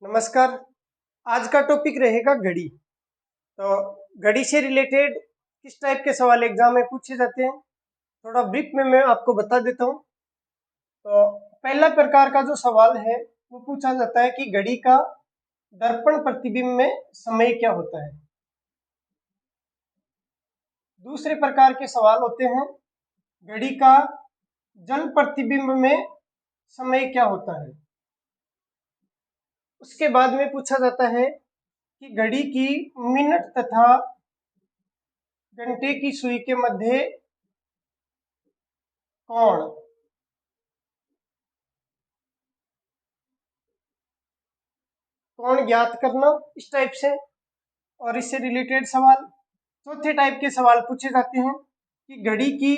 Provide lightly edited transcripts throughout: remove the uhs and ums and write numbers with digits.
नमस्कार। आज का टॉपिक रहेगा घड़ी। तो घड़ी से रिलेटेड किस टाइप के सवाल एग्जाम में पूछे जाते हैं, थोड़ा ब्रीफ में मैं आपको बता देता हूँ। तो पहला प्रकार का जो सवाल है वो पूछा जाता है कि घड़ी का दर्पण प्रतिबिंब में समय क्या होता है। दूसरे प्रकार के सवाल होते हैं घड़ी का जल प्रतिबिंब में समय क्या होता है। उसके बाद में पूछा जाता है कि घड़ी की मिनट तथा घंटे की सुई के मध्य कोण ज्ञात करना, इस टाइप से और इससे रिलेटेड सवाल। चौथे टाइप के सवाल पूछे जाते हैं कि घड़ी की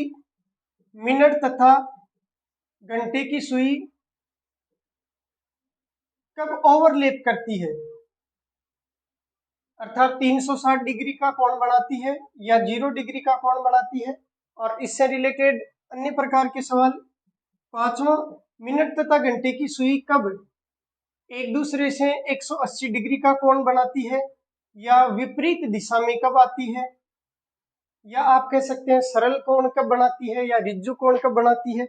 मिनट तथा घंटे की सुई कब ओवरलैप करती है, अर्थात 360 डिग्री का कोण बनाती है या 0 डिग्री का कोण बनाती है, और इससे रिलेटेड अन्य प्रकार के सवाल। पांचवा, मिनट तथा घंटे की सुई कब एक दूसरे से 180 डिग्री का कोण बनाती है या विपरीत दिशा में कब आती है, या आप कह सकते हैं सरल कोण कब बनाती है या रिज्जु कोण कब बनाती है,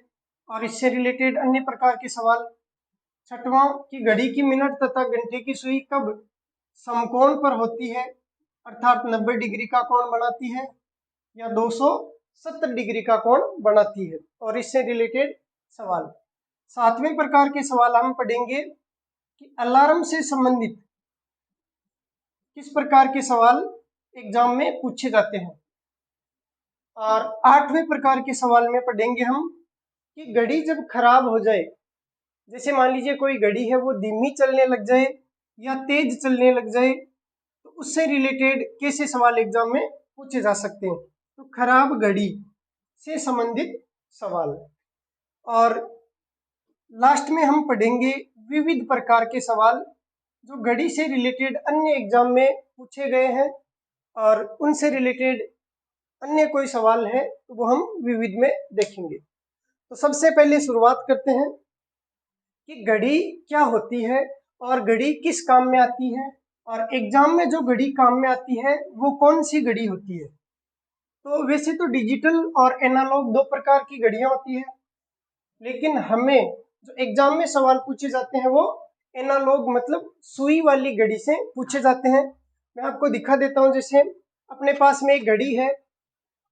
और इससे रिलेटेड अन्य प्रकार के सवाल। छठवां, कि घड़ी की मिनट तथा घंटे की सुई कब समकोण पर होती है, अर्थात 90 डिग्री का कोण बनाती है या 270 डिग्री का कोण बनाती है, और इससे रिलेटेड सवाल। सातवें प्रकार के सवाल हम पढ़ेंगे कि अलार्म से संबंधित किस प्रकार के सवाल एग्जाम में पूछे जाते हैं। और आठवें प्रकार के सवाल में पढ़ेंगे हम कि घड़ी जब खराब हो जाए, जैसे मान लीजिए कोई घड़ी है वो धीमी चलने लग जाए या तेज चलने लग जाए, तो उससे रिलेटेड कैसे सवाल एग्जाम में पूछे जा सकते हैं। तो खराब घड़ी से संबंधित सवाल। और लास्ट में हम पढ़ेंगे विविध प्रकार के सवाल जो घड़ी से रिलेटेड अन्य एग्जाम में पूछे गए हैं, और उनसे रिलेटेड अन्य कोई सवाल है तो वो हम विविध में देखेंगे। तो सबसे पहले शुरुआत करते हैं कि घड़ी क्या होती है और घड़ी किस काम में आती है, और एग्जाम में जो घड़ी काम में आती है वो कौन सी घड़ी होती है। तो वैसे तो डिजिटल और एनालॉग दो प्रकार की घड़ियां होती है, लेकिन हमें जो एग्जाम में सवाल पूछे जाते हैं वो एनालॉग मतलब सुई वाली घड़ी से पूछे जाते हैं। मैं आपको दिखा देता हूं। जैसे अपने पास में एक घड़ी है,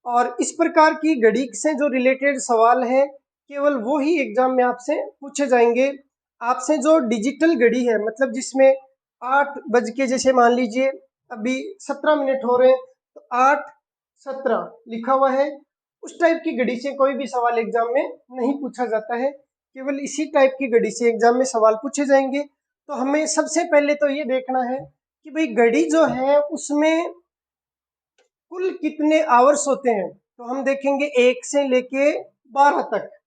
और इस प्रकार की घड़ी से जो रिलेटेड सवाल है केवल वो ही एग्जाम में आपसे पूछे जाएंगे। आपसे जो डिजिटल घड़ी है, मतलब जिसमें 8 बज के, जैसे मान लीजिए अभी 17 मिनट हो रहे हैं, तो 8:17 लिखा हुआ है, उस टाइप की घड़ी से कोई भी सवाल एग्जाम में नहीं पूछा जाता है। केवल इसी टाइप की घड़ी से एग्जाम में सवाल पूछे जाएंगे। तो हमें सबसे पहले तो ये देखना है कि भाई घड़ी जो है उसमें कुल कितने आवर्स होते हैं। तो हम देखेंगे 1 से लेके 12 तक।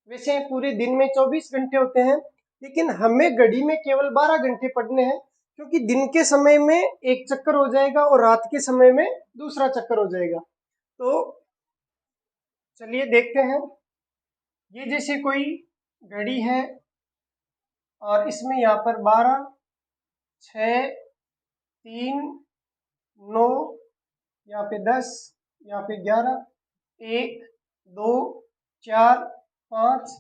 वैसे पूरे दिन में 24 घंटे होते हैं, लेकिन हमें घड़ी में केवल 12 घंटे पढ़ने हैं, क्योंकि दिन के समय में एक चक्कर हो जाएगा और रात के समय में दूसरा चक्कर हो जाएगा। तो चलिए देखते हैं। ये जैसे कोई घड़ी है और इसमें यहाँ पर 12, 6, 3, 9, यहाँ पे 10, यहाँ पे 11, 1, 2, 4, 5,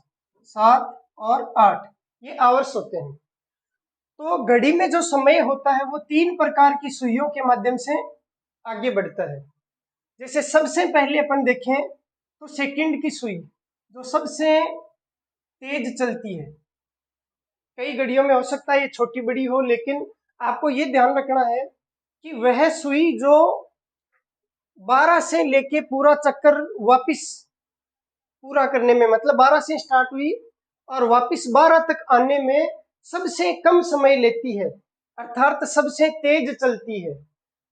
7 और 8, ये आवर्स होते हैं। तो घड़ी में जो समय होता है वो 3 प्रकार की सुइयों के माध्यम से आगे बढ़ता है। जैसे सबसे पहले अपन देखें तो सेकंड की सुई जो सबसे तेज चलती है। कई घड़ियों में हो सकता है ये छोटी बड़ी हो, लेकिन आपको ये ध्यान रखना है कि वह सुई जो 12 से लेके पूरा चक्कर वापिस पूरा करने में, मतलब 12 से स्टार्ट हुई और वापिस 12 तक आने में सबसे कम समय लेती है, अर्थात सबसे तेज चलती है,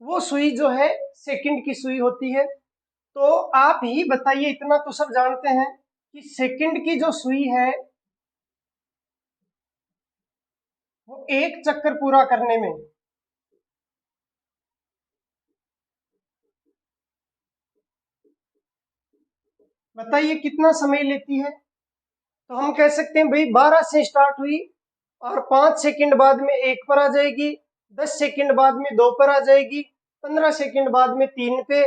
वो सुई जो है सेकंड की सुई होती है। तो आप ही बताइए, इतना तो सब जानते हैं कि सेकंड की जो सुई है वो एक चक्कर पूरा करने में बताइए कितना समय लेती है। तो हम कह सकते हैं भाई 12 से स्टार्ट हुई और 5 सेकंड बाद में 1 पर आ जाएगी, 10 सेकंड बाद में 2 पर आ जाएगी, 15 सेकंड बाद में 3 पे,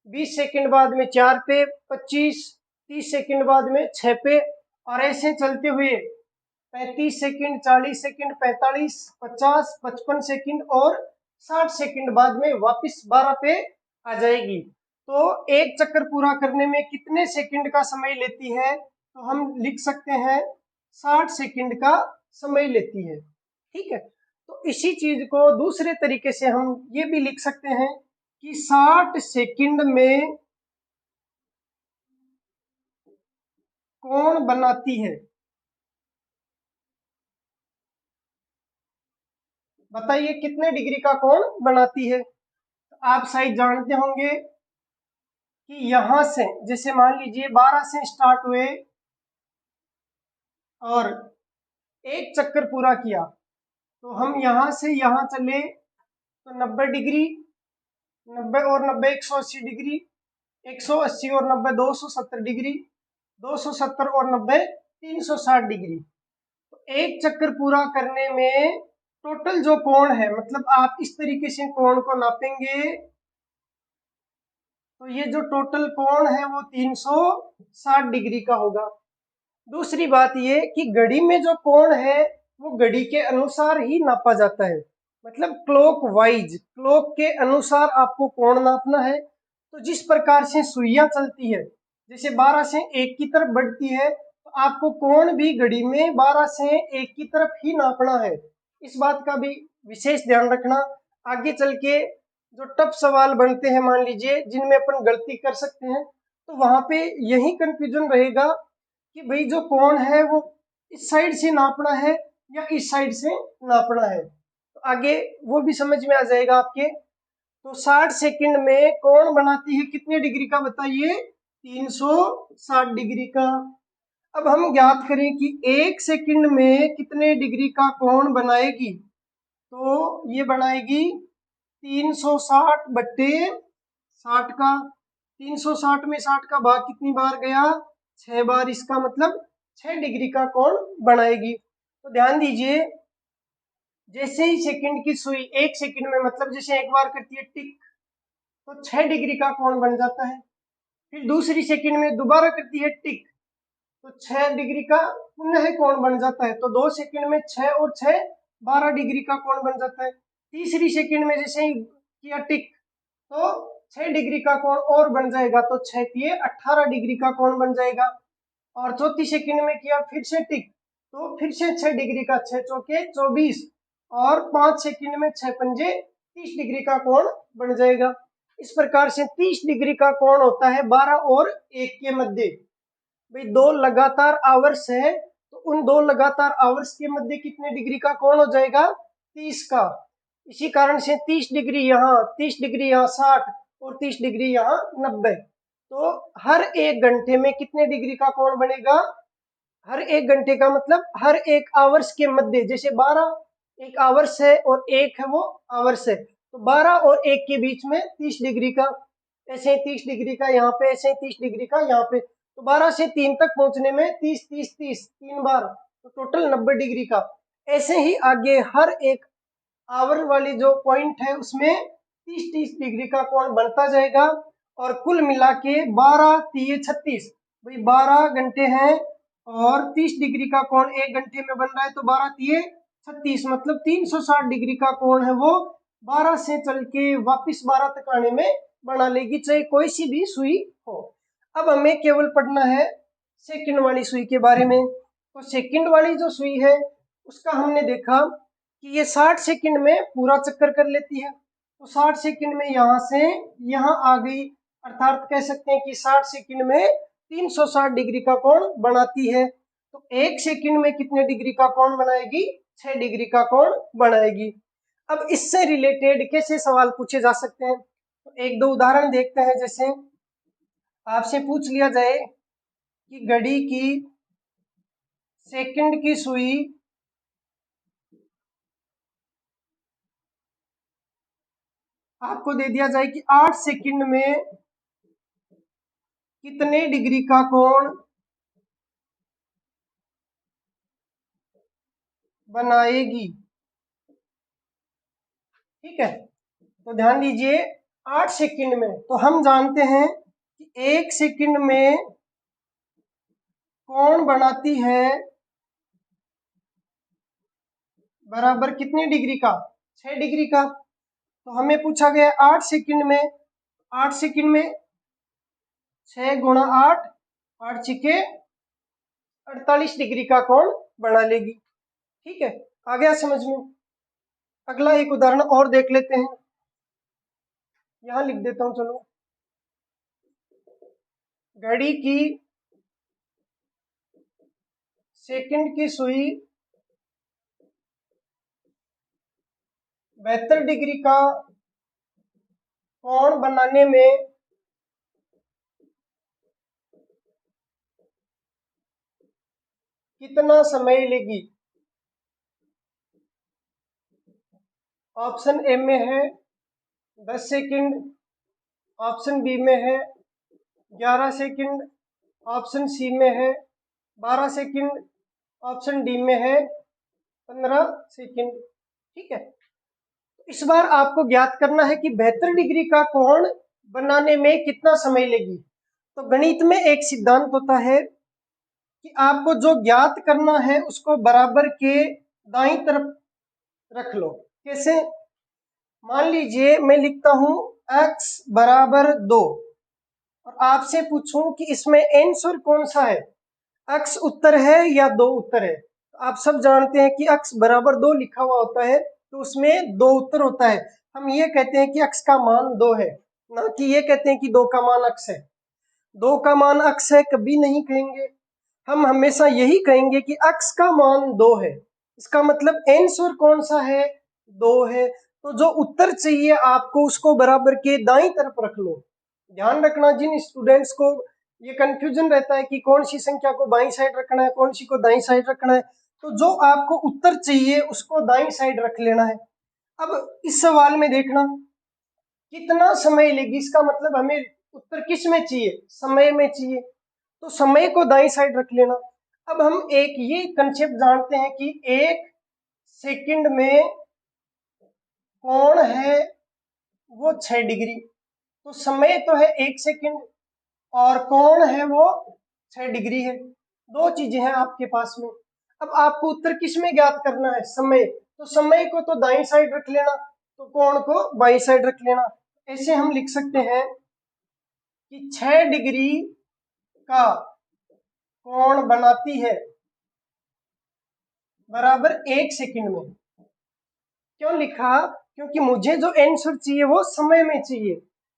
20 सेकंड बाद में 4 पे, 25, 30 सेकंड बाद में 6 पे, और ऐसे चलते हुए 35 सेकंड, 40 सेकंड, 45, 50, 55 सेकंड और 60 सेकंड बाद में वापस 12 पे आ जाएगी। तो एक चक्कर पूरा करने में कितने सेकंड का समय लेती है, तो हम लिख सकते हैं 60 सेकंड का समय लेती है। ठीक है, तो इसी चीज को दूसरे तरीके से हम ये भी लिख सकते हैं कि 60 सेकंड में कोण बनाती है। बताइए कितने डिग्री का कोण बनाती है। तो आप शायद जानते होंगे कि यहां से, जैसे मान लीजिए 12 से स्टार्ट हुए और एक चक्कर पूरा किया, तो हम यहां से यहां चले तो 90 डिग्री, 90 और 90 180 डिग्री, 180 और 90 270 डिग्री, 270 और 90 360 डिग्री। तो एक चक्कर पूरा करने में टोटल जो कोण है, मतलब आप इस तरीके से कोण को नापेंगे तो ये जो टोटल कोण है वो 360 डिग्री का होगा। दूसरी बात ये कि घड़ी में जो कोण है वो घड़ी के अनुसार ही नापा जाता है, मतलब क्लॉक वाइज, क्लॉक के अनुसार आपको कोण नापना है। तो जिस प्रकार से सुइयां चलती है, जैसे 12 से 1 की तरफ बढ़ती है, तो आपको कोण भी घड़ी में 12 से 1 की तरफ ही नापना है। इस बात का भी विशेष ध्यान रखना। आगे चल के जो टफ सवाल बनते हैं, मान लीजिए जिनमें अपन गलती कर सकते हैं, तो वहां पे यही कंफ्यूजन रहेगा कि भाई जो कोण है वो इस साइड से नापना है या इस साइड से नापना है। तो आगे वो भी समझ में आ जाएगा आपके। तो 60 सेकंड में कोण बनाती है कितने डिग्री का, बताइए 360 डिग्री का। अब हम ज्ञात करें कि 1 सेकंड में कितने डिग्री का कोण बनाएगी, तो ये बनाएगी 360 बट्टे 60 का। 360 में 60 का भाग कितनी बार गया, 6 बार, इसका मतलब 6 डिग्री का कोण बनाएगी। तो ध्यान दीजिए, जैसे ही सेकंड की सुई 1 सेकंड में, मतलब जैसे एक बार करती है टिक, तो 6 डिग्री का कोण बन जाता है। फिर दूसरी सेकंड में दोबारा करती है टिक, तो 6 डिग्री का पुनः कोण बन जाता है। तो 2 सेकंड में 6 और 6 12 डिग्री का कोण बन जाता है। तीसरी सेकंड में जैसे ही किया टिक, तो 6 डिग्री का कोण और बन जाएगा, तो 6 दिए 18 डिग्री का कोण बन जाएगा। और चौथी सेकंड में किया फिर से टिक, तो फिर से 6 डिग्री का, 6 चौके 24, और 5 सेकंड में 6 पंजे 30 डिग्री का कोण बन जाएगा। इस प्रकार से 30 डिग्री का कोण होता है 12 और 1 के मध्य। भाई दो लगातार आवर्स है, तो उन दो लगातार आवर्स के मध्य कितने डिग्री का कोण हो जाएगा, 30 का। इसी कारण से 30 डिग्री यहाँ, 30 डिग्री यहाँ, 60 और 30 डिग्री यहाँ 90। तो हर 1 घंटे में कितने डिग्री का कोण बनेगा, हर 1 घंटे का मतलब हर 1 आवर्स के मध्य, जैसे 12 एक आवर्स है और 1 है वो आवर्स है, तो 12 और 1 के बीच में 30 डिग्री का, ऐसे 30 डिग्री का यहाँ पे, ऐसे 30 डिग्री का यहाँ पे। तो 12 से 3 तक पहुंचने में 30 30 30 3 बार, तो टोटल 90 डिग्री का। ऐसे ही आगे हर एक आवर वाली जो पॉइंट है उसमें 30 30 डिग्री का कोण बनता जाएगा, और कुल मिला के 12 3 36, भाई 12 घंटे हैं और 30 डिग्री का कोण 1 घंटे में बन रहा है, तो 12 3 36, मतलब 360 डिग्री का कोण है वो 12 से चल के वापिस 12 तक आने में बना लेगी, चाहे कोई सी भी सुई हो। अब हमें केवल पढ़ना है सेकंड वाली सुई के बारे में। तो सेकंड वाली जो सुई है उसका हमने देखा कि ये 60 सेकंड में पूरा चक्कर कर लेती है। तो 60 सेकंड में यहाँ से यहाँ आ गई, अर्थात कह सकते हैं कि 60 सेकंड में 360 डिग्री का कोण बनाती है। तो 1 सेकंड में कितने डिग्री का कोण बनाएगी, 6 डिग्री का कोण बनाएगी। अब इससे रिलेटेड कैसे सवाल पूछे जा सकते हैं, तो एक दो उदाहरण देखते हैं। जैसे आपसे पूछ लिया जाए कि घड़ी की सेकंड की सुई आपको दे दिया जाए कि 8 सेकंड में कितने डिग्री का कोण बनाएगी। ठीक है, तो ध्यान दीजिए 8 सेकंड में, तो हम जानते हैं कि 1 सेकंड में कौन बनाती है बराबर कितने डिग्री का, 6 डिग्री का। तो हमें पूछा गया 8 सेकंड में, 8 सेकंड में 6 गुणा 8, 8 छिके 48 डिग्री का कोण बना लेगी। ठीक है, आ गया समझ में। अगला एक उदाहरण और देख लेते हैं, यहां लिख देता हूं चलो। घड़ी की सेकंड की सुई 72 डिग्री का कोण बनाने में कितना समय लेगी। ऑप्शन ए में है 10 सेकंड, ऑप्शन बी में है 11 सेकंड, ऑप्शन सी में है 12 सेकंड, ऑप्शन डी में है 15 सेकंड। ठीक है, इस बार आपको ज्ञात करना है कि 72 डिग्री का कोण बनाने में कितना समय लेगी। तो गणित में एक सिद्धांत होता है कि आपको जो ज्ञात करना है उसको बराबर के दाईं तरफ रख लो। कैसे, मान लीजिए मैं लिखता हूं x बराबर 2 और आपसे पूछूं कि इसमें आंसर कौन सा है, x उत्तर है या 2 उत्तर है। तो आप सब जानते हैं कि x बराबर 2 लिखा हुआ होता है तो उसमें 2 उत्तर होता है। हम ये कहते हैं कि x का मान 2 है, ना कि ये कहते हैं कि 2 का मान x है। 2 का मान x है कभी नहीं कहेंगे, हम हमेशा यही कहेंगे कि x का मान 2 है। इसका मतलब आंसर कौन सा है, 2 है। तो जो उत्तर चाहिए आपको उसको बराबर के दाईं तरफ रख लो। ध्यान रखना, जिन स्टूडेंट्स को ये कंफ्यूजन रहता है कि कौन सी संख्या को बाईं साइड रखना है, कौन सी को दाईं साइड रखना है, तो जो आपको उत्तर चाहिए उसको दाईं साइड रख लेना है। अब इस सवाल में देखना कितना समय लेगी, इसका मतलब हमें उत्तर किस में चाहिए, समय में चाहिए, तो समय को दाईं साइड रख लेना। अब हम एक ये कंसेप्ट जानते हैं कि 1 सेकंड में कोण है वो 6 डिग्री, तो समय तो है 1 सेकंड और कोण है वो 6 डिग्री है। दो चीजें हैं आपके पास में। अब आपको उत्तर किस में ज्ञात करना है, समय, तो समय को तो दाईं साइड रख लेना, तो कोण को बाईं साइड रख लेना। ऐसे हम लिख सकते हैं कि 6 डिग्री का कोण बनाती है बराबर 1 सेकंड में। क्यों लिखा, क्योंकि मुझे जो आंसर चाहिए वो समय में चाहिए।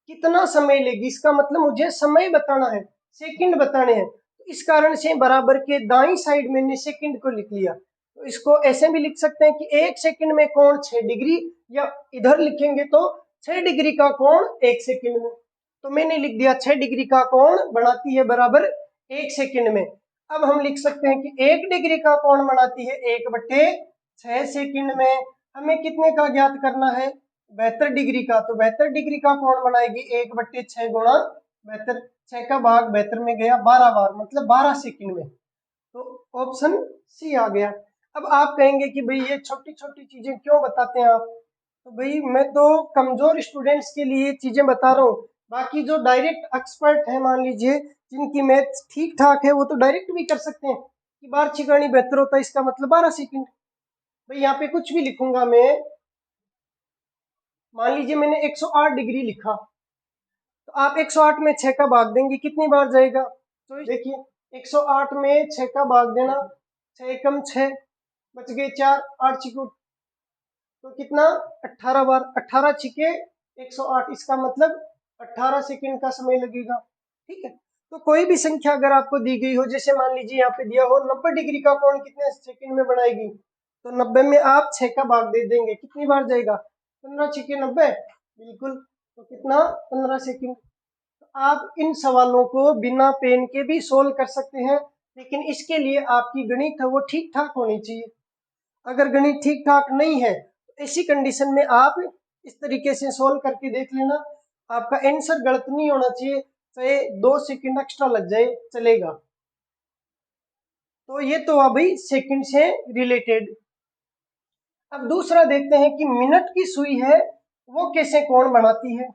कितना समय लेगी, इसका मतलब मुझे समय बताना है, सेकंड बताने हैं, तो इस कारण से बराबर के दाईं साइड मैंने सेकंड को लिख लिया। तो इसको ऐसे भी लिख सकते हैं कि 1 सेकंड में कोण 6 डिग्री, या इधर लिखेंगे तो 6 डिग्री का कोण 1 सेकंड में। तो मैंने लिख दिया 6 डिग्री का कोण बनाती है बराबर 1 सेकंड में। अब हम लिख सकते हैं कि 1 डिग्री का कोण बनाती है 1/6 सेकंड में। हमें कितने का ज्ञात करना है, 72 डिग्री का, तो 72 डिग्री का कोण बनाएगी 1/6 गुणा 72, 6 का भाग 72 में गया 12 बार, मतलब 12 सेकंड में। तो ऑप्शन सी आ गया। अब आप कहेंगे कि भाई ये छोटी छोटी चीजें क्यों बताते हैं आप, तो भाई मैं तो कमजोर स्टूडेंट्स के लिए चीजें बता रहा हूँ। बाकी जो डायरेक्ट एक्सपर्ट है, मान लीजिए जिनकी मैथ्स ठीक ठाक है, वो तो डायरेक्ट भी कर सकते हैं कि बार छिगानी बेहतर होता है, इसका मतलब 12 सेकंड। भाई यहाँ पे कुछ भी लिखूंगा मैं, मान लीजिए मैंने 108 डिग्री लिखा, तो आप 108 में 6 का भाग देंगे, कितनी बार जाएगा, तो देखिए 108 में 6 का भाग देना, 6 एकम 6, बच गए 4, 8 छिको तो कितना 18 बार, 18 छिके 108, इसका मतलब 18 सेकंड का समय लगेगा। ठीक है, तो कोई भी संख्या अगर आपको दी गई हो, जैसे मान लीजिए यहाँ पे दिया हो 90 डिग्री का कोण कितने सेकंड में बनाएगी, तो 90 में आप 6 का भाग दे देंगे, कितनी बार जाएगा, 15 छिके 90, बिल्कुल, तो कितना 15 सेकंड। आप इन सवालों को बिना पेन के भी सोल्व कर सकते हैं, लेकिन इसके लिए आपकी गणित है वो ठीक ठाक होनी चाहिए। अगर गणित ठीक ठाक नहीं है तो ऐसी कंडीशन में आप इस तरीके से सोल्व करके देख लेना, आपका आंसर गलत नहीं होना चाहिए, चाहे 2 सेकंड एक्स्ट्रा लग जाए चलेगा। तो ये तो अभी सेकंड से रिलेटेड। अब दूसरा देखते हैं कि मिनट की सुई है वो कैसे कोण बनाती है।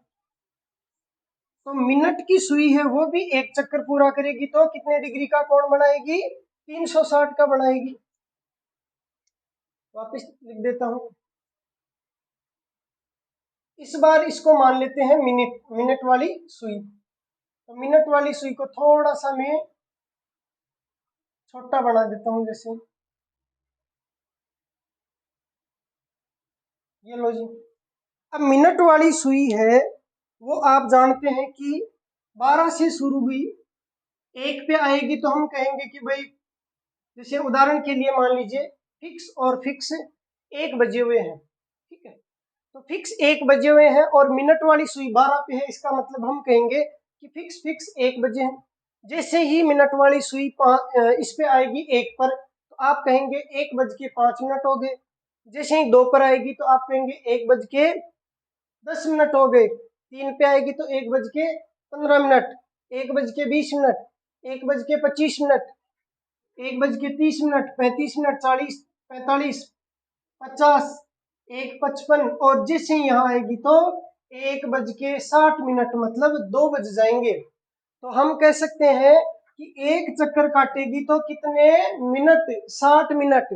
तो मिनट की सुई है वो भी एक चक्कर पूरा करेगी तो कितने डिग्री का कोण बनाएगी, 360 का बनाएगी। वापस लिख देता हूं। इस बार इसको मान लेते हैं मिनट वाली सुई। तो मिनट वाली सुई को थोड़ा सा मैं छोटा बना देता हूं, जैसे ये लो जी। अब मिनट वाली सुई है वो आप जानते हैं कि 12 से शुरू हुई, एक पे आएगी तो हम कहेंगे कि भाई, जैसे उदाहरण के लिए मान लीजिए फिक्स और फिक्स 1 बजे हुए हैं, ठीक है। तो फिक्स 1 बजे हुए हैं और मिनट वाली सुई 12 पे है, इसका मतलब हम कहेंगे कि फिक्स फिक्स 1 बजे है। जैसे ही मिनट वाली सुई इस पे आएगी 1 पर, तो आप कहेंगे 1:05 हो गए। जैसे ही 2 पर आएगी तो आप कहेंगे 1:10 हो गए। 3 पे आएगी तो 1:15, 1:20, 1:25, 1:30, 35 मिनट, 40, 45, 50, 1:55 और जैसे ही यहाँ आएगी तो 1:60 मतलब 2 बज जाएंगे। तो हम कह सकते हैं कि एक चक्कर काटेगी तो कितने मिनट, 60 मिनट।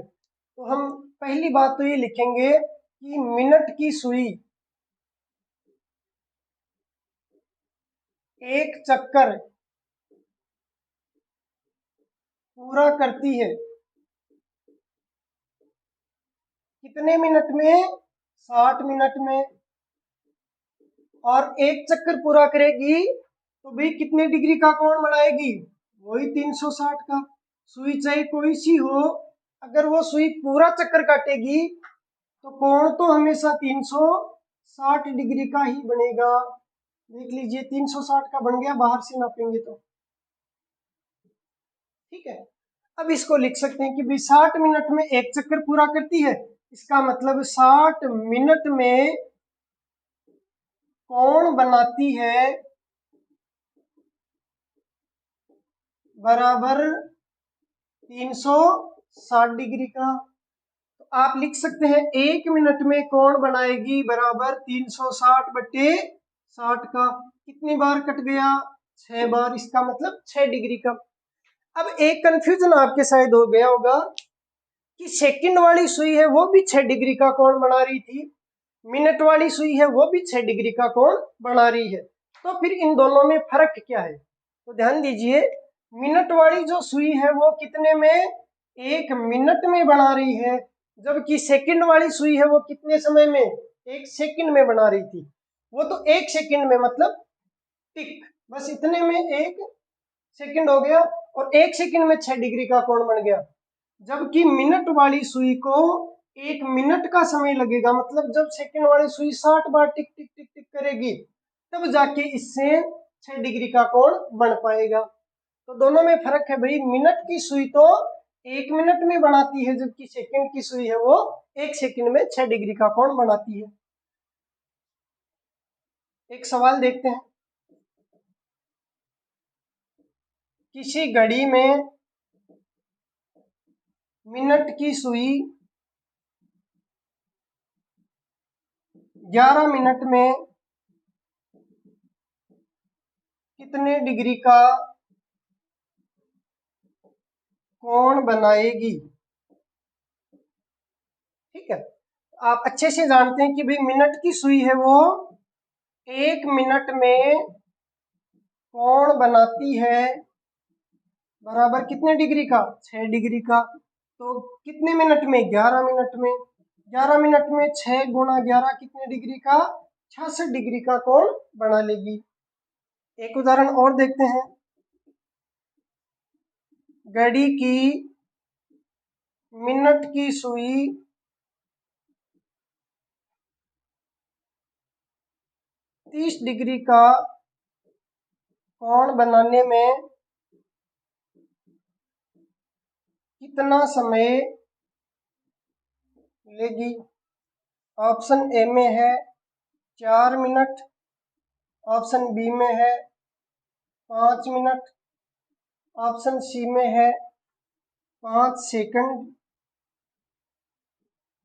तो हम पहली बात तो ये लिखेंगे कि मिनट की सुई एक चक्कर पूरा करती है कितने मिनट में, 60 मिनट में। और एक चक्कर पूरा करेगी तो भाई कितने डिग्री का कोण बनाएगी, वही 360 का। सुई चाहे कोई सी हो, अगर वो सुई पूरा चक्कर काटेगी तो कोण तो हमेशा 360 डिग्री का ही बनेगा। देख लीजिए 360 का बन गया, बाहर से नापेंगे तो, ठीक है। अब इसको लिख सकते हैं कि भाई 60 मिनट में एक चक्कर पूरा करती है, इसका मतलब 60 मिनट में कोण बनाती है बराबर 360 डिग्री का। तो आप लिख सकते हैं 1 मिनट में कोण बनाएगी बराबर 360/60 का। कितनी बार कट गया, 6 बार, इसका मतलब 6 डिग्री का। अब एक कंफ्यूजन आपके शायद हो गया होगा कि सेकंड वाली सुई है वो भी 6 डिग्री का कोण बना रही थी, मिनट वाली सुई है वो भी 6 डिग्री का कोण बना रही है, तो फिर इन दोनों में फर्क क्या है। तो ध्यान दीजिए, मिनट वाली जो सुई है वो कितने में, 1 मिनट में बना रही है, जबकि सेकंड वाली सुई है वो कितने समय में, 1 सेकंड में बना रही थी। वो तो 1 सेकंड में मतलब टिक, बस इतने में 1 सेकंड हो गया और 1 सेकंड में 6 डिग्री का कोण बन गया। जबकि मिनट वाली सुई को 1 मिनट का समय लगेगा, मतलब जब सेकंड वाली सुई 60 बार टिक टिक टिक टिक करेगी तब जाके इससे 6 डिग्री का कोण बन पाएगा। तो दोनों में फर्क है भाई, मिनट की सुई तो 1 मिनट में बनाती है, जबकि सेकंड की सुई है वो 1 सेकंड में 6 डिग्री का कोण बनाती है। एक सवाल देखते हैं। किसी घड़ी में मिनट की सुई 11 मिनट में कितने डिग्री का कोण बनाएगी, ठीक है। आप अच्छे से जानते हैं कि भाई मिनट की सुई है वो 1 मिनट में कोण बनाती है बराबर कितने डिग्री का, 6 डिग्री का। तो कितने मिनट में, 11 मिनट में। 11 मिनट में 6 गुणा 11 कितने डिग्री का, 66 डिग्री का कोण बना लेगी। एक उदाहरण और देखते हैं। घड़ी की मिनट की सुई 30 डिग्री का कोण बनाने में कितना समय लेगी। ऑप्शन ए में है 4 मिनट, ऑप्शन बी में है 5 मिनट, ऑप्शन सी में है 5 सेकंड,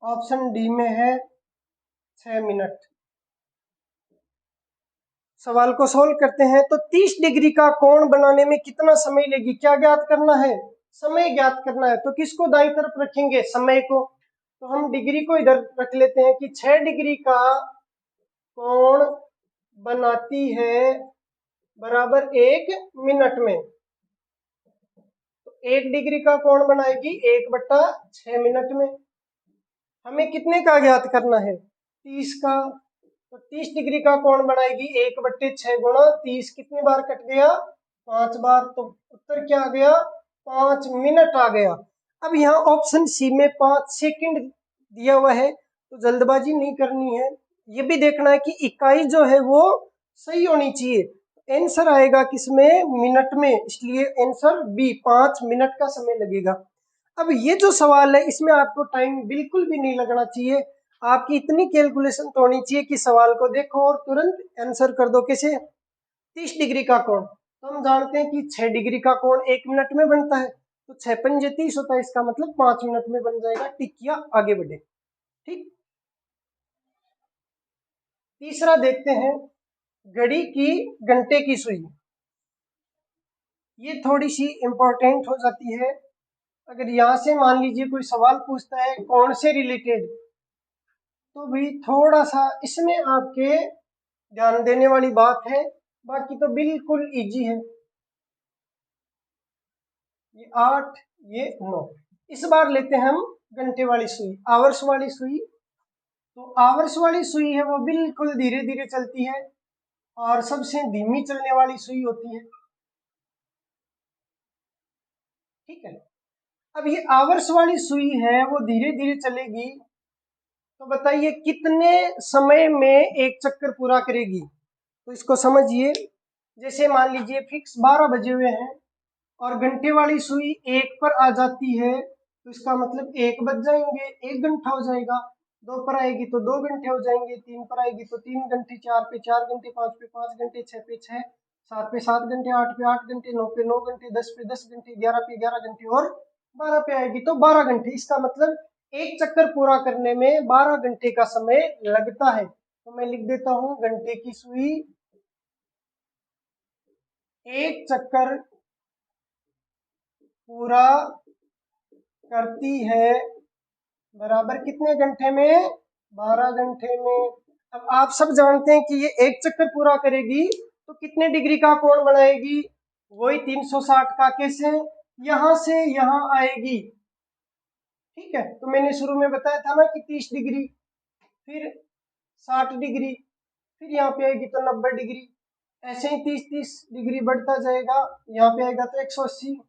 ऑप्शन डी में है 6 मिनट। सवाल को सोल्व करते हैं। तो 30 डिग्री का कोण बनाने में कितना समय लेगी, क्या ज्ञात करना है, समय ज्ञात करना है। तो किसको दाईं तरफ रखेंगे, समय को। तो हम डिग्री को इधर रख लेते हैं कि 6 डिग्री का कोण बनाती है बराबर 1 मिनट में। तो 1 डिग्री का कोण बनाएगी 1/6 मिनट में। हमें कितने का ज्ञात करना है, 30 का। तो 30 डिग्री का कोण बनाएगी 1/6 गुणा 30, कितनी बार कट गया, 5 बार। तो उत्तर क्या आ गया, 5 मिनट आ गया। अब यहाँ ऑप्शन सी में 5 सेकंड दिया हुआ है, तो जल्दबाजी नहीं करनी है। ये भी देखना है कि इकाई जो है वो सही होनी चाहिए। आंसर आएगा किसमें, मिनट में, इसलिए आंसर बी, 5 मिनट का समय लगेगा। अब ये जो सवाल है इसमें आपको टाइम बिल्कुल भी नहीं लगना चाहिए। आपकी इतनी कैलकुलेशन तो होनी चाहिए कि सवाल को देखो और तुरंत आंसर कर दो। कैसे, 30 डिग्री का कोण, तो हम जानते हैं कि 6 डिग्री का कोण 1 मिनट में बनता है, तो 6 पंजे 30 होता है, इसका मतलब 5 मिनट में बन जाएगा। टिकिया आगे बढ़े। ठीक, तीसरा देखते हैं, घड़ी की घंटे की सुई। ये थोड़ी सी इंपॉर्टेंट हो जाती है। अगर यहाँ से मान लीजिए कोई सवाल पूछता है कौन से रिलेटेड, तो भी थोड़ा सा इसमें आपके ध्यान देने वाली बात है, बाकी तो बिल्कुल इजी है। ये 8, ये 9। इस बार लेते हैं हम घंटे वाली सुई, आवर्स वाली सुई। तो आवर्स वाली सुई है वो बिल्कुल धीरे धीरे चलती है और सबसे धीमी चलने वाली सुई होती है। ठीक है, अब ये आवर्स वाली सुई है वो धीरे धीरे चलेगी, तो बताइए कितने समय में एक चक्कर पूरा करेगी। तो इसको समझिए, जैसे मान लीजिए फिक्स 12 बजे हुए हैं और घंटे वाली सुई 1 पर आ जाती है, तो इसका मतलब 1 बज जाएंगे, 1 घंटा हो जाएगा। 2 पर आएगी तो 2 घंटे हो जाएंगे, 3 पर आएगी तो 3 घंटे, 4 पे 4 घंटे, 5 पे 5 घंटे, 6 पे 6, 7 पे 7 घंटे, 8 पे 8 घंटे, 9 पे 9 घंटे, 10 पे 10 घंटे, 11 पे 11 घंटे और 12 पे आएगी तो 12 घंटे। इसका मतलब एक चक्कर पूरा करने में 12 घंटे का समय लगता है। तो मैं लिख देता हूं, घंटे की सुई एक चक्कर पूरा करती है बराबर कितने घंटे में, 12 घंटे में। अब आप सब जानते हैं कि ये एक चक्कर पूरा करेगी तो कितने डिग्री का कोण बनाएगी, वही 360 का। कैसे, यहां से यहां आएगी। ठीक है, तो मैंने शुरू में बताया था ना कि 30 डिग्री, फिर 60 डिग्री, फिर यहाँ पे आएगी तो 90 डिग्री, ऐसे ही 30-30 डिग्री बढ़ता जाएगा। यहाँ पे आएगा तो 180,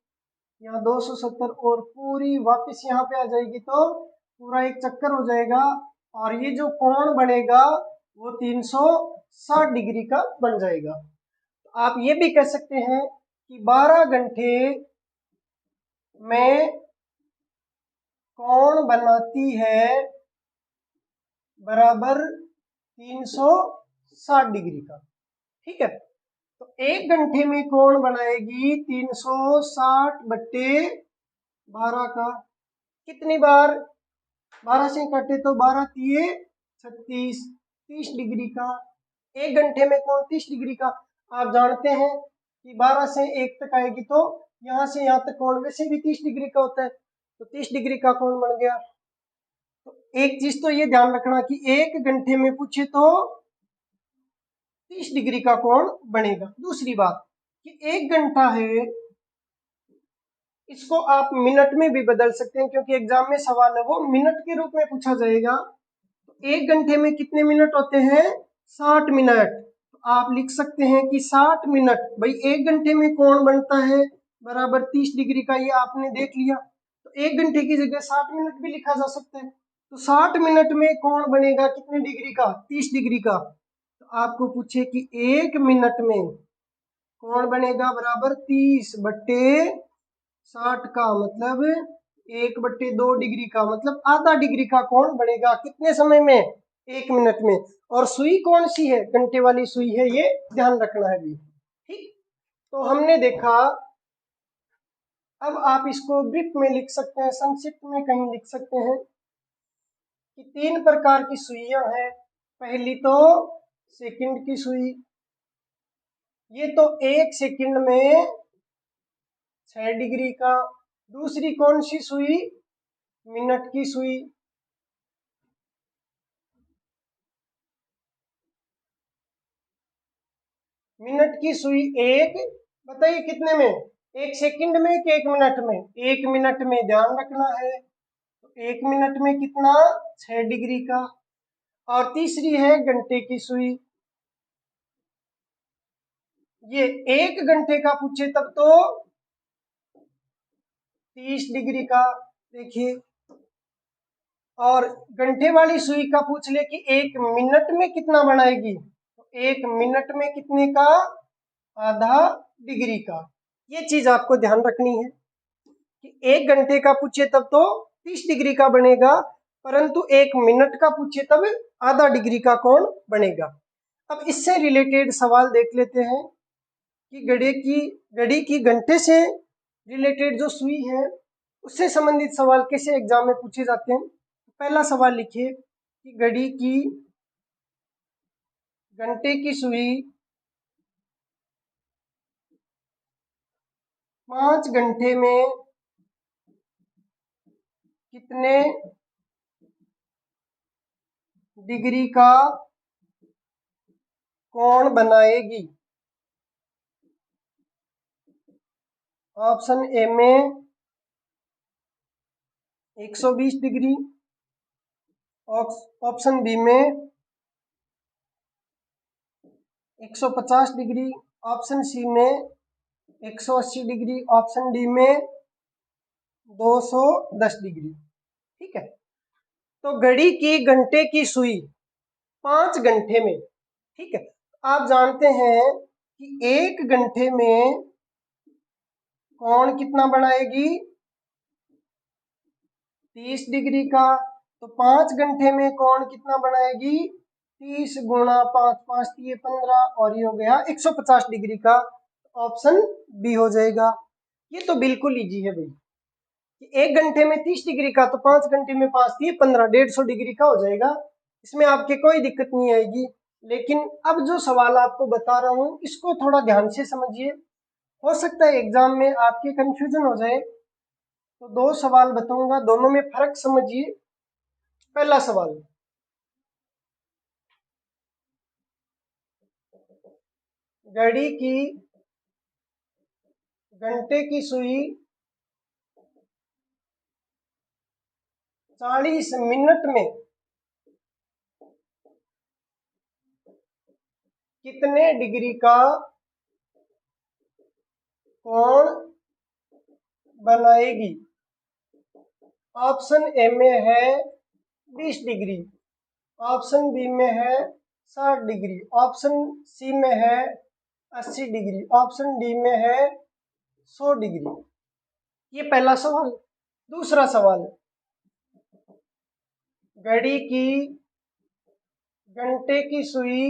यहाँ 270 और पूरी वापस यहाँ पे आ जाएगी, तो पूरा एक चक्कर हो जाएगा और ये जो कोण बनेगा वो 360 डिग्री का बन जाएगा। तो आप ये भी कह सकते हैं कि 12 घंटे में कोण बनाती है बराबर 360 डिग्री का। ठीक है, तो 1 घंटे में कोण बनाएगी 360 बट्टे 12 का। कितनी बार, 12 से काटे तो 12 तिये 36, 30 डिग्री का। 1 घंटे में कोण 30 डिग्री का। आप जानते हैं कि 12 से 1 तक आएगी तो यहाँ से यहाँ तक कोण वैसे भी 30 डिग्री का होता है, तो 30 डिग्री का कोण बन गया। तो एक चीज तो ये ध्यान रखना कि 1 घंटे में पूछे तो 30 डिग्री का कोण बनेगा। दूसरी बात कि 1 घंटा है, इसको आप मिनट में भी बदल सकते हैं, क्योंकि एग्जाम में सवाल है वो मिनट के रूप में पूछा जाएगा। तो 1 घंटे में कितने मिनट होते हैं, 60 मिनट। तो आप लिख सकते हैं कि 60 मिनट, भाई 1 घंटे में कोण बनता है बराबर 30 डिग्री का, ये आपने देख लिया। तो 1 घंटे की जगह 60 मिनट भी लिखा जा सकता है। तो 60 मिनट में कोण बनेगा कितने डिग्री का, 30 डिग्री का। तो आपको पूछे कि 1 मिनट में कोण बनेगा बराबर 30 बट्टे 60 का, मतलब 1/2 डिग्री का, मतलब आधा डिग्री का कोण बनेगा कितने समय में, 1 मिनट में। और सुई कौन सी है, घंटे वाली सुई है, ये ध्यान रखना है भी। ठीक, तो हमने देखा। अब आप इसको ब्रीफ में लिख सकते हैं, संक्षिप्त में कहीं लिख सकते हैं कि 3 प्रकार की सुइयां हैं। पहली तो सेकंड की सुई, ये तो 1 सेकंड में 6 डिग्री का। दूसरी कौन सी सुई? मिनट की सुई। मिनट की सुई एक, बताइए कितने में? 1 सेकंड में कि 1 मिनट में? 1 मिनट में, ध्यान रखना है। तो 1 मिनट में कितना? 6 डिग्री का। और तीसरी है घंटे की सुई, ये 1 घंटे का पूछे तब तो 30 डिग्री का। देखिए, और घंटे वाली सुई का पूछ ले कि 1 मिनट में कितना बनाएगी, तो 1 मिनट में कितने का? आधा डिग्री का। ये चीज आपको ध्यान रखनी है कि 1 घंटे का पूछे तब तो 30 डिग्री का बनेगा, परंतु 1 मिनट का पूछे तब आधा डिग्री का कोण बनेगा। अब इससे रिलेटेड सवाल देख लेते हैं कि घड़ी की घंटे से रिलेटेड जो सुई है उससे संबंधित सवाल कैसे एग्जाम में पूछे जाते हैं। पहला सवाल लिखिए कि घड़ी की घंटे की सुई 5 घंटे में कितने डिग्री का कोण बनाएगी? ऑप्शन ए में 120 डिग्री, ऑप्शन बी में 150 डिग्री, ऑप्शन सी में 180 डिग्री, ऑप्शन डी में 210 डिग्री। ठीक है, तो घड़ी की घंटे की सुई 5 घंटे में, ठीक है, आप जानते हैं कि 1 घंटे में कोण कितना बनाएगी? 30 डिग्री का। तो 5 घंटे में कोण कितना बनाएगी? 30 गुणा 5, 5 दिए 15, और ये हो गया 150 डिग्री का। ऑप्शन बी हो जाएगा। ये तो बिल्कुल इजी है भाई, कि 1 घंटे में 30 डिग्री का, तो 5 घंटे में 5 दिए 15, 150 डिग्री का हो जाएगा। इसमें आपके कोई दिक्कत नहीं आएगी। लेकिन अब जो सवाल आपको बता रहा हूं इसको थोड़ा ध्यान से समझिए, हो सकता है एग्जाम में आपके कंफ्यूजन हो जाए। तो 2 सवाल बताऊंगा, दोनों में फर्क समझिए। पहला सवाल, घड़ी की घंटे की सुई 40 मिनट में कितने डिग्री का कोण बनाएगी? ऑप्शन ए में है 20 डिग्री, ऑप्शन बी में है 60 डिग्री, ऑप्शन सी में है 80 डिग्री, ऑप्शन डी में है 100 डिग्री। ये पहला सवाल। दूसरा सवाल, घड़ी की घंटे की सुई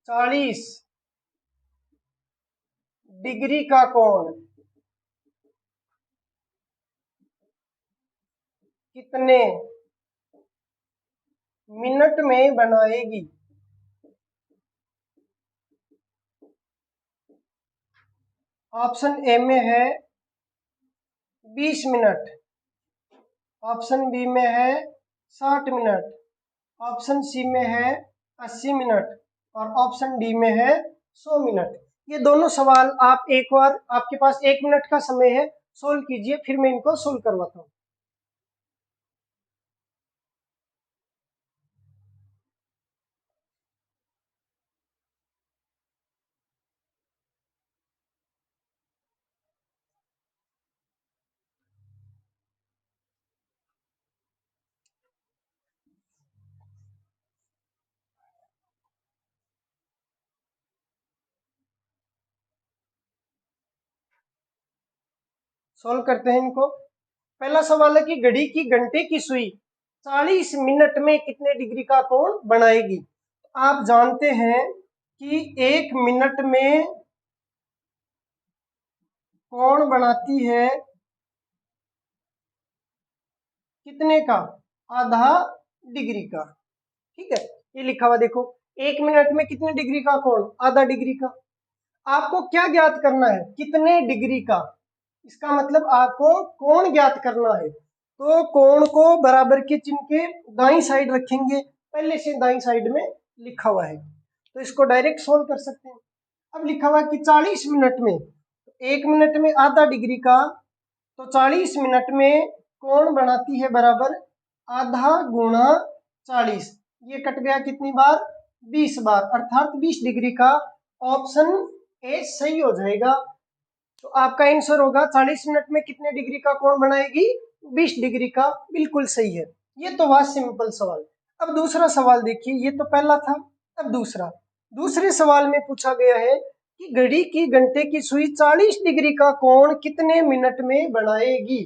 40 डिग्री का कोण कितने मिनट में बनाएगी? ऑप्शन ए में है 20 मिनट, ऑप्शन बी में है 60 मिनट, ऑप्शन सी में है 80 मिनट, और ऑप्शन डी में है 100 मिनट। ये दोनों सवाल आप एक बार, आपके पास 1 मिनट का समय है, सोल्व कीजिए, फिर मैं इनको सोल्व करवाता हूँ। सोल्व करते हैं इनको। पहला सवाल है कि घड़ी की घंटे की सुई 40 मिनट में कितने डिग्री का कोण बनाएगी? आप जानते हैं कि 1 मिनट में कोण बनाती है कितने का, आधा डिग्री का। ठीक है, ये लिखा हुआ देखो, 1 मिनट में कितने डिग्री का कोण, आधा डिग्री का। आपको क्या ज्ञात करना है, कितने डिग्री का, इसका मतलब आपको कोण ज्ञात करना है। तो कोण को बराबर के चिन्ह के दाईं साइड रखेंगे, पहले से दाईं साइड में लिखा हुआ है, तो इसको डायरेक्ट सोल्व कर सकते हैं। अब लिखा हुआ कि 40 मिनट में, 1 मिनट में आधा डिग्री का, तो 40 मिनट में कोण बनाती है बराबर आधा गुणा 40, ये कट गया कितनी बार, 20 बार, अर्थात 20 डिग्री का। ऑप्शन ए सही हो जाएगा। तो आपका आंसर होगा 40 मिनट में कितने डिग्री का कोण बनाएगी, 20 डिग्री का, बिल्कुल सही है। ये तो हुआ सिंपल सवाल। अब दूसरा सवाल देखिए, ये तो पहला था, अब दूसरा। दूसरे सवाल में पूछा गया है कि घड़ी की घंटे की सुई 40 डिग्री का कोण कितने मिनट में बनाएगी।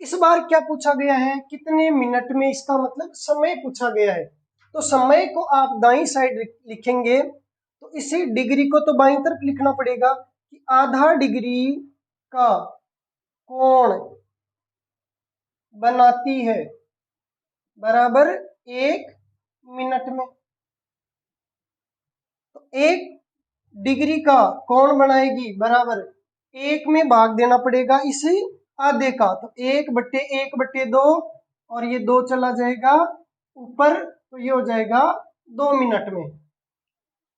इस बार क्या पूछा गया है, कितने मिनट में, इसका मतलब समय पूछा गया है। तो समय को आप दाईं साइड लिखेंगे, तो इसी डिग्री को तो बाईं तरफ लिखना पड़ेगा कि आधा डिग्री का कोण बनाती है बराबर 1 मिनट में। तो 1 डिग्री का कोण बनाएगी बराबर 1 में भाग देना पड़ेगा इसी आधे का, तो 1/1/2, और ये 2 चला जाएगा ऊपर, तो ये हो जाएगा 2 मिनट में।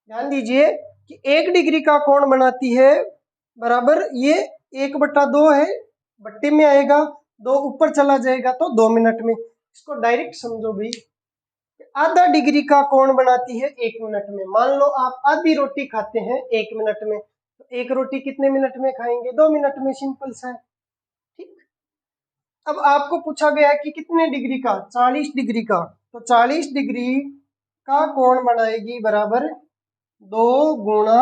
ध्यान दीजिए कि 1 डिग्री का कोण बनाती है बराबर, ये 1/2 है, बट्टे में आएगा, 2 ऊपर चला जाएगा, तो 2 मिनट में। इसको डायरेक्ट समझो भाई, आधा डिग्री का कोण बनाती है 1 मिनट में। मान लो आप आधी रोटी खाते हैं 1 मिनट में, तो 1 रोटी कितने मिनट में खाएंगे, 2 मिनट में, सिंपल सा है। ठीक, अब आपको पूछा गया है कि कितने डिग्री का, 40 डिग्री का, तो 40 डिग्री का कोण बनाएगी बराबर 2 गुणा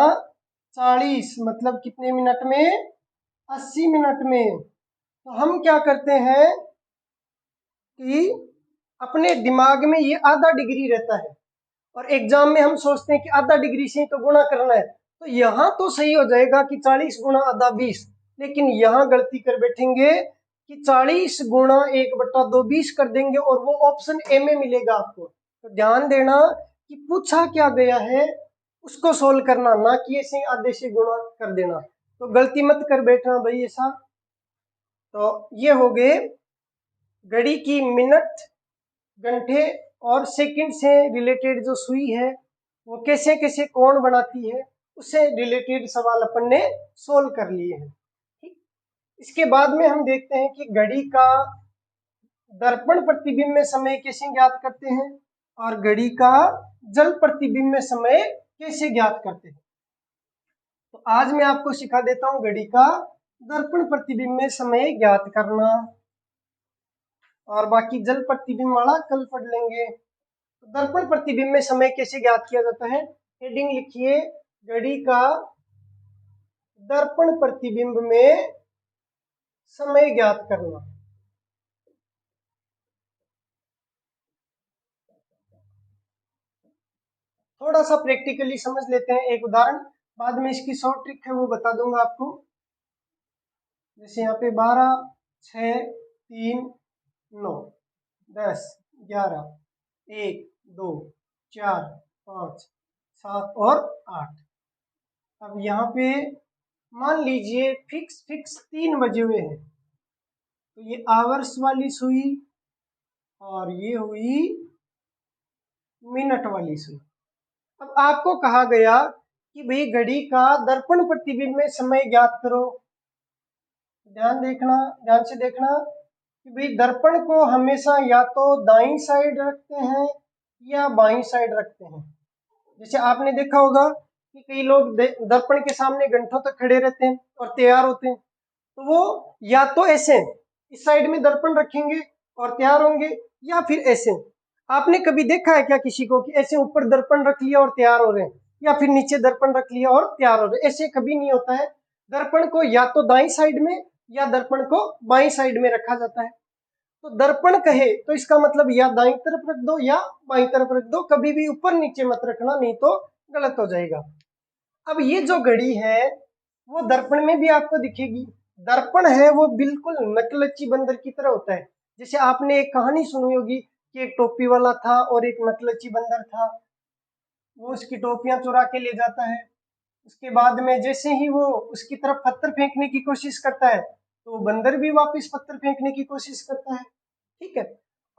40, मतलब कितने मिनट में, 80 मिनट में। तो हम क्या करते हैं कि अपने दिमाग में ये आधा डिग्री रहता है, और एग्जाम में हम सोचते हैं कि आधा डिग्री से तो गुणा करना है, तो यहाँ तो सही हो जाएगा कि 40 गुणा आधा 20, लेकिन यहाँ गलती कर बैठेंगे कि 40 गुणा 1/2 20 कर देंगे, और वो ऑप्शन ए में मिलेगा आपको। तो ध्यान देना कि पूछा क्या गया है उसको सोल्व करना, ना कि ऐसे आधे से गुणा कर देना। तो गलती मत कर बैठना भाई ऐसा। तो ये हो गए घड़ी की मिनट, घंटे और सेकंड से रिलेटेड जो सुई है वो कैसे कैसे कोण बनाती है, उससे रिलेटेड सवाल अपन ने सोल्व कर लिए हैं। ठीक, इसके बाद में हम देखते हैं कि घड़ी का दर्पण प्रतिबिंब में समय कैसे ज्ञात करते हैं, और घड़ी का जल प्रतिबिंब में समय कैसे ज्ञात करते हैं। तो आज मैं आपको सिखा देता हूं घड़ी का दर्पण प्रतिबिंब में समय ज्ञात करना, और बाकी जल प्रतिबिंब वाला कल पढ़ लेंगे। दर्पण प्रतिबिंब में समय कैसे ज्ञात किया जाता है, हेडिंग लिखिए, घड़ी का दर्पण प्रतिबिंब में समय ज्ञात करना। थोड़ा सा प्रैक्टिकली समझ लेते हैं, एक उदाहरण, बाद में इसकी शॉर्ट ट्रिक है वो बता दूंगा आपको। जैसे यहाँ पे 12, 6, 3, 9, 10, 11, 1, 2, 4, 5, 7 और 8। अब यहाँ पे मान लीजिए फिक्स 3 बजे हुए हैं, तो ये आवर्स वाली सुई और ये हुई मिनट वाली सुई। अब आपको कहा गया कि भाई घड़ी का दर्पण प्रतिबिंब में समय ज्ञात करो। ध्यान देखना, ध्यान से देखना कि भाई दर्पण को हमेशा या तो दाईं साइड रखते हैं या बाईं साइड रखते हैं। जैसे आपने देखा होगा कि कई लोग दर्पण के सामने घंटों तक खड़े रहते हैं और तैयार होते हैं, तो वो या तो ऐसे इस साइड में दर्पण रखेंगे और तैयार होंगे, या फिर ऐसे। आपने कभी देखा है क्या किसी को कि ऐसे ऊपर दर्पण रख लिया और तैयार हो रहे हैं, या फिर नीचे दर्पण रख लिया और तैयार हो रहे हैं? ऐसे कभी नहीं होता है। दर्पण को या तो दाईं साइड में या दर्पण को बाईं साइड में रखा जाता है। तो दर्पण कहे तो इसका मतलब या दाईं तरफ रख दो या बाईं तरफ रख दो, कभी भी ऊपर नीचे मत रखना, नहीं तो गलत हो जाएगा। अब ये जो घड़ी है वो दर्पण में भी आपको दिखेगी। दर्पण है वो बिल्कुल नकलची बंदर की तरह होता है, जैसे आपने एक कहानी सुनी होगी कि एक टोपी वाला था और एक नकलची बंदर था। वो उसकी टोपियां चुरा के ले जाता है। उसके बाद में जैसे ही वो उसकी तरफ पत्थर फेंकने की कोशिश करता है तो बंदर भी वापस पत्थर फेंकने की कोशिश करता है। ठीक है।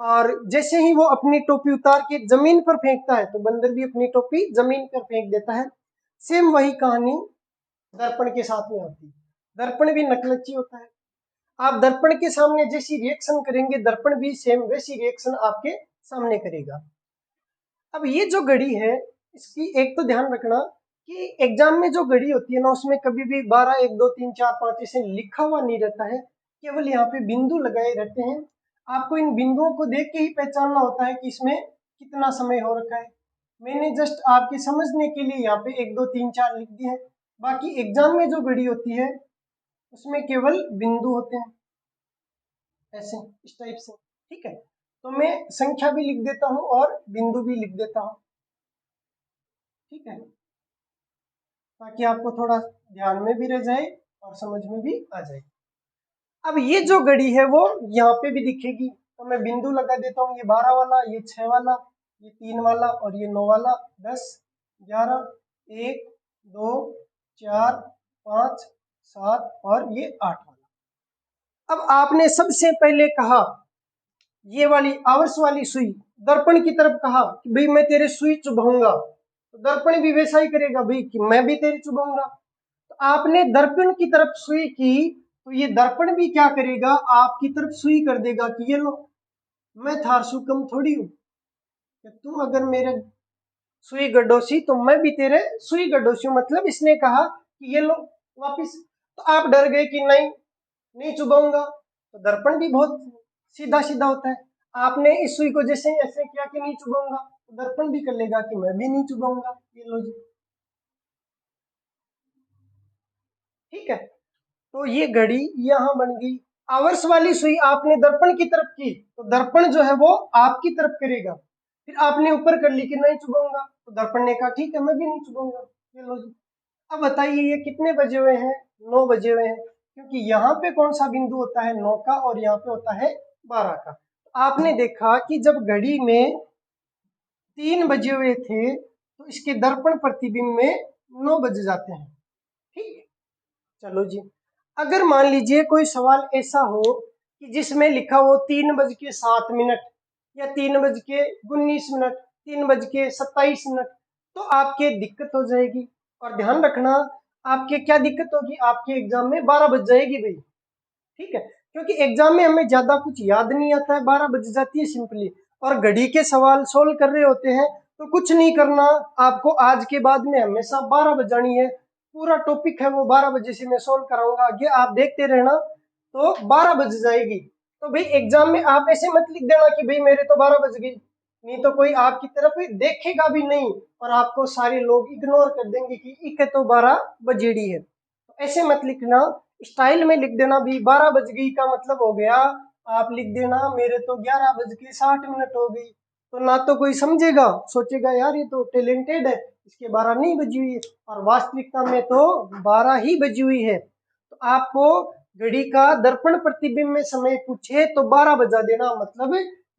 और जैसे ही वो अपनी टोपी उतार के जमीन पर फेंकता है तो बंदर भी अपनी टोपी जमीन पर फेंक देता है। सेम वही कहानी दर्पण के साथ में होती है। दर्पण भी नकलची होता है। आप दर्पण के सामने जैसी रिएक्शन करेंगे दर्पण भी सेम वैसी रिएक्शन आपके सामने करेगा। अब ये जो घड़ी है इसकी एक तो ध्यान रखना कि एग्जाम में जो घड़ी होती है ना उसमें कभी भी 12 1 2 3 4 5 ऐसे लिखा हुआ नहीं रहता है, केवल यहाँ पे बिंदु लगाए रहते हैं। आपको इन बिंदुओं को देख के ही पहचानना होता है कि इसमें कितना समय हो रखा है। मैंने जस्ट आपके समझने के लिए यहाँ पे 1 2 3 4 लिख दिए हैं। बाकी एग्जाम में जो घड़ी होती है उसमें केवल बिंदु होते हैं, ऐसे इस टाइप से। ठीक है, तो मैं संख्या भी लिख देता हूँ और बिंदु भी लिख देता हूँ। ठीक है, ताकि आपको थोड़ा ध्यान में भी रह जाए और समझ में भी आ जाए। अब ये जो घड़ी है वो यहाँ पे भी दिखेगी, तो मैं बिंदु लगा देता हूँ। ये 12 वाला, ये 6 वाला, ये 3 वाला और ये 9 वाला, 10 11 1 2 4 5 7 और ये 8 वाला। अब आपने सबसे पहले कहा ये वाली आवर्स वाली सुई दर्पण की तरफ कहा कि भाई मैं तेरे सुई चुभाऊंगा, तो दर्पण भी वैसा ही करेगा भाई कि मैं भी तेरे चुभाऊंगा। तो आपने दर्पण की तरफ सुई की तो ये दर्पण भी क्या करेगा, आपकी तरफ सुई कर देगा कि ये लो मैं थारसु कम थोड़ी हूं, तुम अगर मेरे सुई गड्ढोसी तो मैं भी तेरे सुई गड्ढोसी हूं। मतलब इसने कहा कि ये लो वापिस। तो आप डर गए कि नहीं चुभाऊंगा। तो दर्पण भी बहुत सीधा सीधा होता है। आपने इस सुई को जैसे ऐसे किया कि नहीं चुभाऊंगा, तो दर्पण भी कर लेगा कि मैं भी नहीं चुभाऊंगा। ये लो जी। ठीक है, तो ये घड़ी यहां बन गई। आवर्स वाली सुई आपने दर्पण की तरफ की तो दर्पण जो है वो आपकी तरफ करेगा। फिर आपने ऊपर कर ली कि नहीं चुभाऊंगा, तो दर्पण ने कहा ठीक है मैं भी नहीं चुभाऊंगा। ये लो जी। अब बताइए ये कितने बजे हुए हैं? 9 बजे हुए हैं, क्योंकि यहाँ पे कौन सा बिंदु होता है? 9 का, और यहाँ पे होता है 12 का। तो आपने देखा कि जब घड़ी में 3 बजे हुए थे तो इसके दर्पण प्रतिबिंब में 9 बज जाते हैं। ठीक है, चलो जी। अगर मान लीजिए कोई सवाल ऐसा हो कि जिसमें लिखा हो 3:07 या 3:19, 3:27, तो आपके दिक्कत हो जाएगी। और ध्यान रखना आपके क्या दिक्कत होगी, आपके एग्जाम में 12 बज जाएगी भाई। ठीक है, क्योंकि एग्जाम में हमें ज्यादा कुछ याद नहीं आता है, 12 बज जाती है सिंपली। और घड़ी के सवाल सोल्व कर रहे होते हैं तो कुछ नहीं करना, आपको आज के बाद में हमेशा 12 बजानी है। पूरा टॉपिक है वो 12 बजे से मैं सोल्व कराऊंगा, आगे आप देखते रहना, तो 12 बज जाएगी। तो भाई एग्जाम में आप ऐसे मत लिख देना कि भाई मेरे तो 12 बज गई, नहीं तो कोई आपकी तरफ देखेगा भी नहीं और आपको सारे लोग इग्नोर कर देंगे कि इके तो 12 बजेड़ी है। तो ऐसे मत लिखना, स्टाइल में लिख देना भी 12 बज गई का मतलब हो गया आप लिख देना मेरे तो 11:60 हो गई। तो ना तो कोई समझेगा, सोचेगा यार ये तो टैलेंटेड है, इसके 12 नहीं बजी हुई है, और वास्तविकता में तो 12 ही बजी हुई है। तो आपको घड़ी का दर्पण प्रतिबिंब में समय पूछे तो 12 बजा देना, मतलब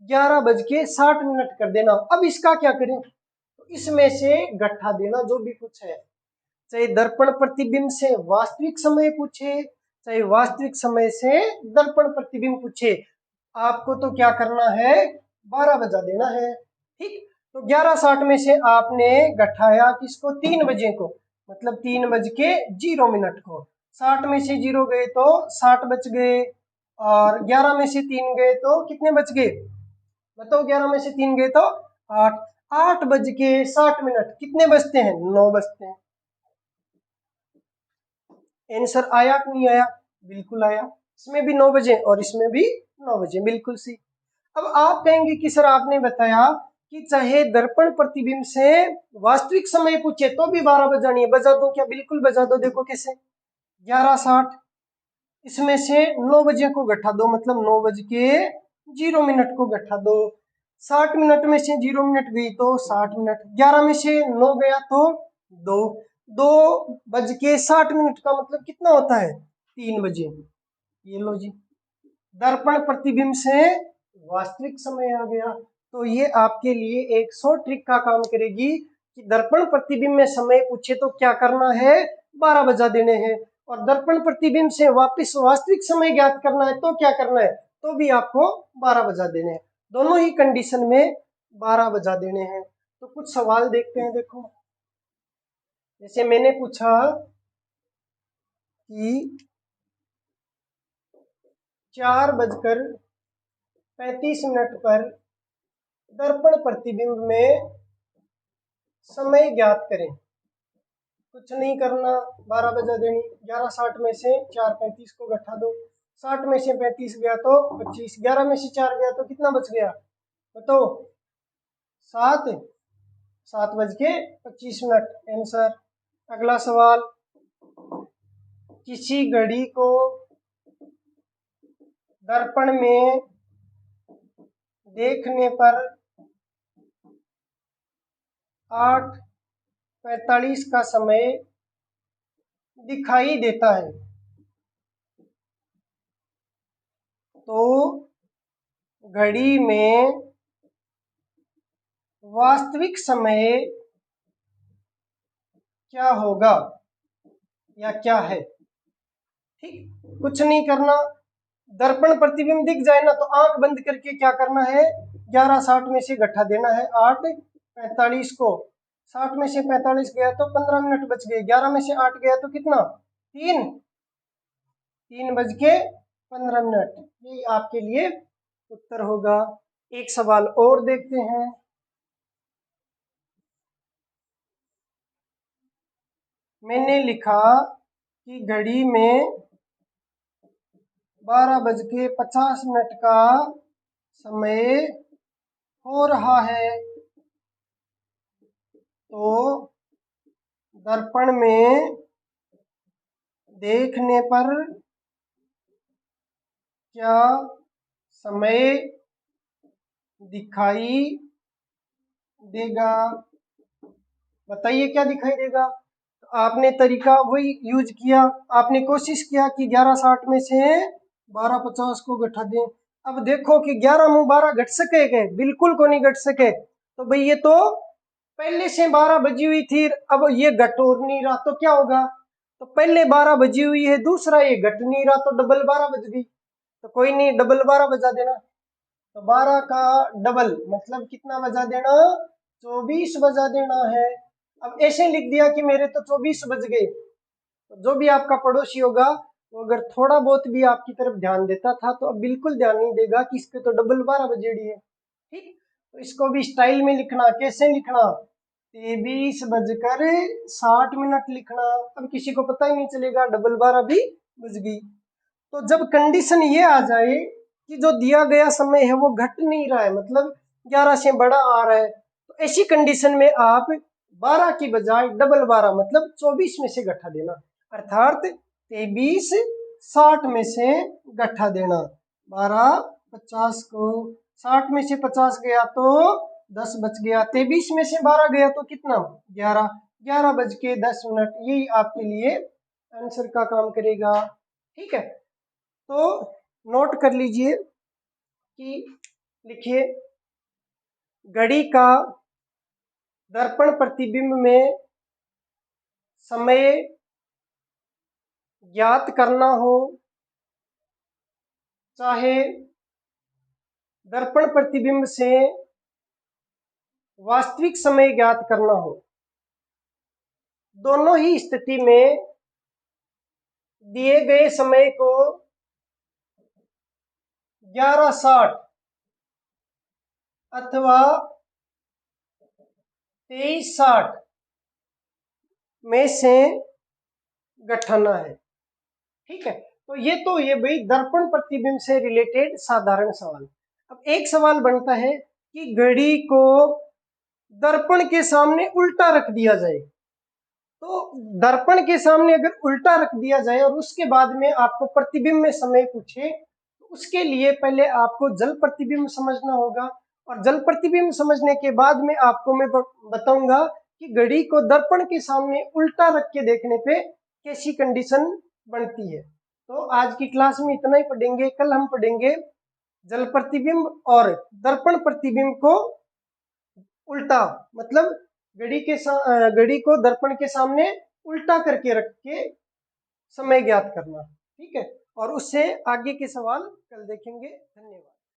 11:60 कर देना। अब इसका क्या करें, तो इसमें से गट्ठा देना जो भी कुछ है, चाहे दर्पण प्रतिबिंब से वास्तविक समय पूछे, चाहे वास्तविक समय से दर्पण प्रतिबिंब पूछे, आपको तो क्या करना है, 12 बजा देना है। ठीक, तो 11:60 में से आपने गठाया किसको, 3 बजे को, मतलब 3:0 को। 60 में से 0 गए तो 60 बच गए, और 11 में से 3 गए तो कितने बच गए बताओ, 11 में से 3 गए तो 8। 8:60 कितने बजते हैं, 9 बजते हैं। आंसर आया कि नहीं आया, बिल्कुल आया। इसमें भी 9 बजे और इसमें भी 9 बजे, बिल्कुल सही। अब आप कहेंगे कि सर आपने बताया कि चाहे दर्पण प्रतिबिंब से वास्तविक समय पूछे तो भी 12 बजानी है, बजा दो क्या, बिल्कुल बजा दो। देखो कैसे, 11:60 इसमें से 9 बजे को घटा दो, मतलब 9:0 को घटा दो। 60 मिनट में से 0 मिनट गई तो 60 मिनट, 11 में से 9 गया तो 2, 2:60 का मतलब कितना होता है, 3 बजे। ये लो जी, दर्पण प्रतिबिंब से वास्तविक समय आ गया। तो ये आपके लिए एक शॉर्ट ट्रिक का काम करेगी कि दर्पण प्रतिबिंब में समय पूछे तो क्या करना है, 12 बजा देने हैं, और दर्पण प्रतिबिंब से वापस वास्तविक समय ज्ञात करना है तो क्या करना है, तो भी आपको 12 बजा देने हैं। दोनों ही कंडीशन में 12 बजा देने हैं। तो कुछ सवाल देखते हैं। देखो, जैसे मैंने पूछा कि 4:35 पर दर्पण प्रतिबिंब में समय ज्ञात करें। कुछ नहीं करना, 12 बजा देनी। 11:60 में से 4:35 को घटा दो, 60 में से 35 गया तो 25, 11 में से 4 गया तो कितना बच गया बताओ, 7:25। आंसर। अगला सवाल, किसी घड़ी को दर्पण में देखने पर 8:45 का समय दिखाई देता है, तो घड़ी में वास्तविक समय क्या होगा या क्या है। ठीक, कुछ नहीं करना, दर्पण प्रतिबिंब दिख जाए ना तो आंख बंद करके क्या करना है, 11:60 में से घटा देना है 8:45 को। 60 में से 45 गया तो 15 मिनट बच गए, 11 में से 8 गया तो कितना, 3:15। ये आपके लिए उत्तर होगा। एक सवाल और देखते हैं। मैंने लिखा कि घड़ी में 12:50 का समय हो रहा है, तो दर्पण में देखने पर क्या समय दिखाई देगा, बताइए क्या दिखाई देगा। तो आपने तरीका वही यूज किया, आपने कोशिश किया कि 11:60 में से 12:50 को घटा दें। अब देखो कि 11 में 12 घट सके क्या, बिल्कुल को नहीं घट सके। तो भाई ये तो पहले से 12 बजी हुई थी, अब ये घट और नहीं रहा तो क्या होगा, तो पहले 12 बजी हुई है, दूसरा ये घट नहीं रहा तो डबल 12 बज गई। तो कोई नहीं, डबल 12 बजा देना। तो 12 का डबल मतलब कितना बजा देना, 24 बजा देना है। अब ऐसे लिख दिया कि मेरे तो 24 बज गए, तो जो भी आपका पड़ोसी होगा वो अगर थोड़ा बहुत भी आपकी तरफ ध्यान देता था तो अब बिल्कुल ध्यान नहीं देगा कि इसके तो डबल 12 बजेड़ी है। ठीक, तो इसको भी स्टाइल में लिखना, कैसे लिखना, 23:60 लिखना। अब किसी को पता ही नहीं चलेगा, डबल 12 भी बज गई। तो जब कंडीशन ये आ जाए कि जो दिया गया समय है वो घट नहीं रहा है, मतलब 11 से बड़ा आ रहा है, तो ऐसी कंडीशन में आप 12 की बजाय डबल 12 मतलब 24 में से घटा देना, अर्थात 23:60 में से घटा देना। 12:50 को 60 में से 50 गया तो 10 बच गया, 23 में से 12 गया तो कितना, 11, 11:10। यही आपके लिए आंसर का काम करेगा। ठीक है, तो नोट कर लीजिए कि लिखिए, घड़ी का दर्पण प्रतिबिंब में समय ज्ञात करना हो, चाहे दर्पण प्रतिबिंब से वास्तविक समय ज्ञात करना हो, दोनों ही स्थिति में दिए गए समय को 11:60 अथवा 23:60 में से घटाना है। ठीक है, तो ये भाई दर्पण प्रतिबिंब से रिलेटेड साधारण सवाल। अब एक सवाल बनता है कि घड़ी को दर्पण के सामने उल्टा रख दिया जाए, तो दर्पण के सामने अगर उल्टा रख दिया जाए और उसके बाद में आपको प्रतिबिंब में समय पूछे, तो उसके लिए पहले आपको जल प्रतिबिंब समझना होगा, और जल प्रतिबिंब समझने के बाद में आपको मैं बताऊंगा कि घड़ी को दर्पण के सामने उल्टा रख के देखने पे कैसी कंडीशन बनती है। तो आज की क्लास में इतना ही पढ़ेंगे, कल हम पढ़ेंगे जल प्रतिबिंब और दर्पण प्रतिबिंब को उल्टा, मतलब घड़ी को दर्पण के सामने उल्टा करके रख के समय ज्ञात करना। ठीक है, और उससे आगे के सवाल कल देखेंगे। धन्यवाद।